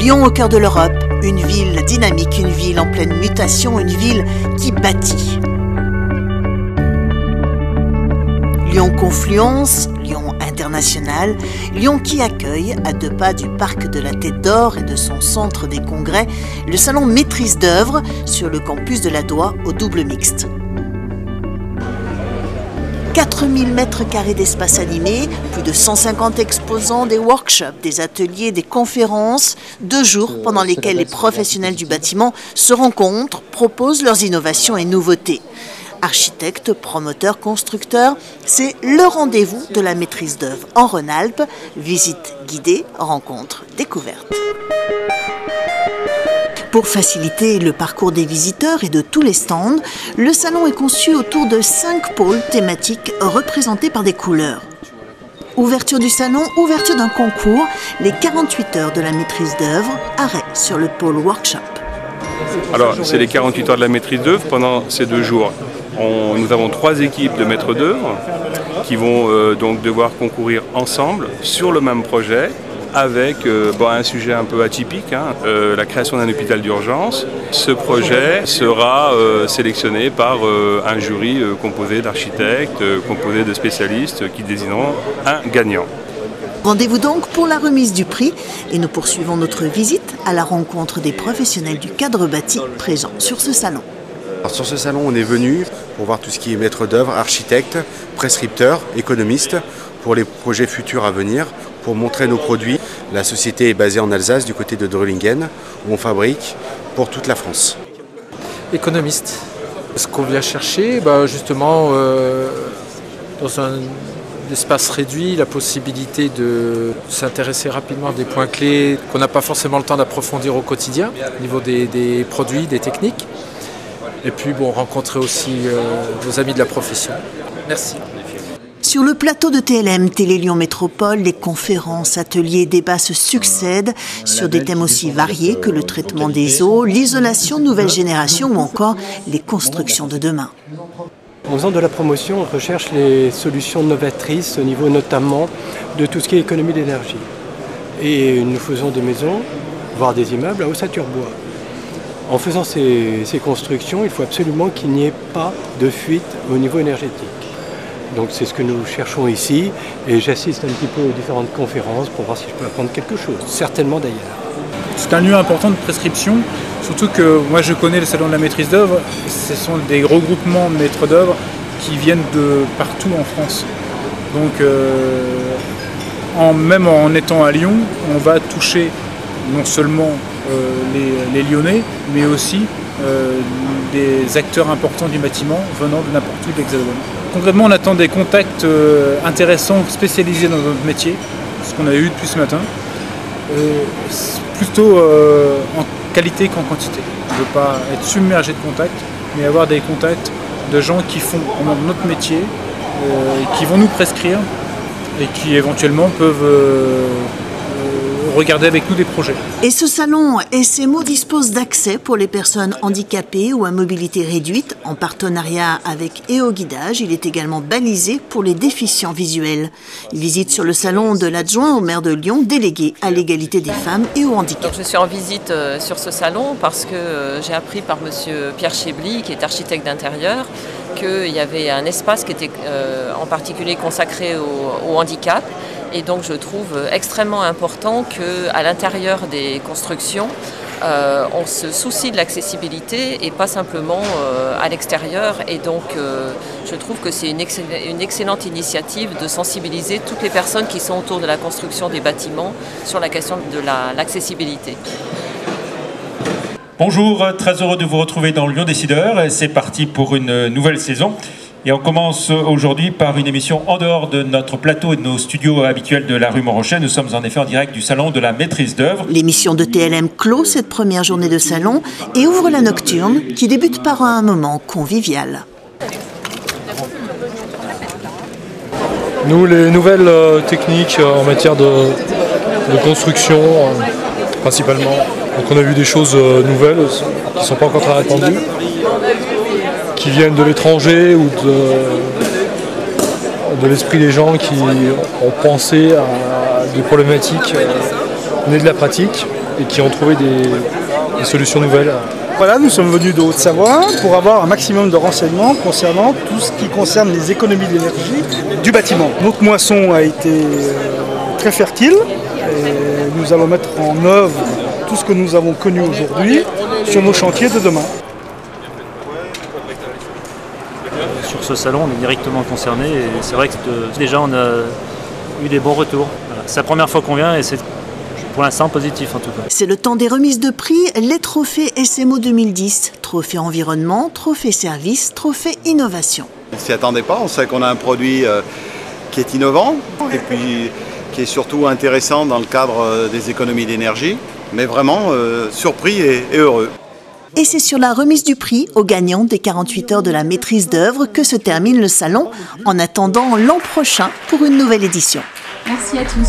Lyon au cœur de l'Europe, une ville dynamique, une ville en pleine mutation, une ville qui bâtit. Lyon Confluence, Lyon International, Lyon qui accueille, à 2 pas du parc de la Tête d'Or et de son centre des congrès, le salon Maîtrise d'œuvre sur le campus de la Doua au double mixte. 4000 m² d'espace animé, plus de 150 exposants, des workshops, des ateliers, des conférences, 2 jours pendant lesquels les professionnels du bâtiment se rencontrent, proposent leurs innovations et nouveautés. Architectes, promoteurs, constructeurs, c'est le rendez-vous de la maîtrise d'œuvre en Rhône-Alpes. Visite guidée, rencontre, découverte. Pour faciliter le parcours des visiteurs et de tous les stands, le salon est conçu autour de 5 pôles thématiques représentés par des couleurs. Ouverture du salon, ouverture d'un concours, les 48 heures de la maîtrise d'œuvre, arrêt sur le pôle workshop. Alors, c'est les 48 heures de la maîtrise d'œuvre pendant ces 2 jours. Nous avons 3 équipes de maîtres d'œuvre qui vont donc devoir concourir ensemble sur le même projet avec un sujet un peu atypique, la création d'un hôpital d'urgence. Ce projet sera sélectionné par un jury composé d'architectes, composé de spécialistes qui désigneront un gagnant. Rendez-vous donc pour la remise du prix et nous poursuivons notre visite à la rencontre des professionnels du cadre bâti présents sur ce salon. Alors, sur ce salon, on est venu pour voir tout ce qui est maître d'œuvre, architecte, prescripteur, économiste, pour les projets futurs à venir, pour montrer nos produits. La société est basée en Alsace, du côté de Dröllingen, où on fabrique pour toute la France. Économiste. Ce qu'on vient chercher, justement, dans un espace réduit, la possibilité de s'intéresser rapidement à des points clés qu'on n'a pas forcément le temps d'approfondir au quotidien, au niveau des produits, des techniques. Et puis rencontrer aussi vos amis de la profession. Merci. Sur le plateau de TLM, Télé Lyon Métropole, les conférences, ateliers, débats se succèdent sur des thèmes aussi variés que le traitement des eaux, l'isolation nouvelle génération ou encore les constructions de demain. En faisant de la promotion, on recherche les solutions novatrices au niveau notamment de tout ce qui est économie d'énergie. Et nous faisons des maisons, voire des immeubles à ossature bois. En faisant ces constructions, il faut absolument qu'il n'y ait pas de fuite au niveau énergétique. Donc c'est ce que nous cherchons ici et j'assiste un petit peu aux différentes conférences pour voir si je peux apprendre quelque chose, certainement d'ailleurs. C'est un lieu important de prescription, surtout que moi je connais le salon de la maîtrise d'œuvre, ce sont des regroupements de maîtres d'œuvre qui viennent de partout en France. Donc même en étant à Lyon, on va toucher non seulement les Lyonnais, mais aussi des acteurs importants du bâtiment venant de n'importe où de l'Hexagone. Concrètement, on attend des contacts intéressants, spécialisés dans notre métier, ce qu'on a eu depuis ce matin, plutôt en qualité qu'en quantité. On ne veut pas être submergé de contacts, mais avoir des contacts de gens qui font notre métier, qui vont nous prescrire et qui éventuellement peuvent regarder avec nous des projets. Et ce salon SMO dispose d'accès pour les personnes handicapées ou à mobilité réduite. En partenariat avec EO-Guidage, il est également balisé pour les déficients visuels. Visite sur le salon de l'adjoint au maire de Lyon, délégué à l'égalité des femmes et au handicap. Donc, je suis en visite sur ce salon parce que j'ai appris par monsieur Pierre Chébly, qui est architecte d'intérieur, qu'il y avait un espace qui était en particulier consacré au handicap. Et donc je trouve extrêmement important qu'à l'intérieur des constructions, on se soucie de l'accessibilité et pas simplement à l'extérieur. Et donc je trouve que c'est une excellente initiative de sensibiliser toutes les personnes qui sont autour de la construction des bâtiments sur la question de l'accessibilité. Bonjour, très heureux de vous retrouver dans Lyon Décideur. C'est parti pour une nouvelle saison. Et on commence aujourd'hui par une émission en dehors de notre plateau et de nos studios habituels de la rue Montrochet. Nous sommes en effet en direct du salon de la maîtrise d'œuvre. L'émission de TLM clôt cette première journée de salon et ouvre la nocturne qui débute par un moment convivial. Nous, les nouvelles techniques en matière de construction, principalement. Donc on a vu des choses nouvelles qui ne sont pas encore très répandues, qui viennent de l'étranger ou de l'esprit des gens qui ont pensé à des problématiques nées de la pratique. et qui ont trouvé des solutions nouvelles. Voilà, nous sommes venus de Haute-Savoie pour avoir un maximum de renseignements concernant tout ce qui concerne les économies d'énergie du bâtiment. Notre moisson a été très fertile et nous allons mettre en œuvre tout ce que nous avons connu aujourd'hui sur nos chantiers de demain. Sur ce salon, on est directement concerné et c'est vrai que déjà on a eu des bons retours. Voilà. C'est la première fois qu'on vient et c'est pour l'instant positif en tout cas. C'est le temps des remises de prix, les trophées SMO 2010, trophée environnement, trophée service, trophée innovation. On ne s'y attendait pas, on sait qu'on a un produit qui est innovant et puis qui est surtout intéressant dans le cadre des économies d'énergie, mais vraiment surpris et heureux. Et c'est sur la remise du prix aux gagnants des 48 heures de la maîtrise d'œuvre que se termine le salon, en attendant l'an prochain pour une nouvelle édition. Merci à tous.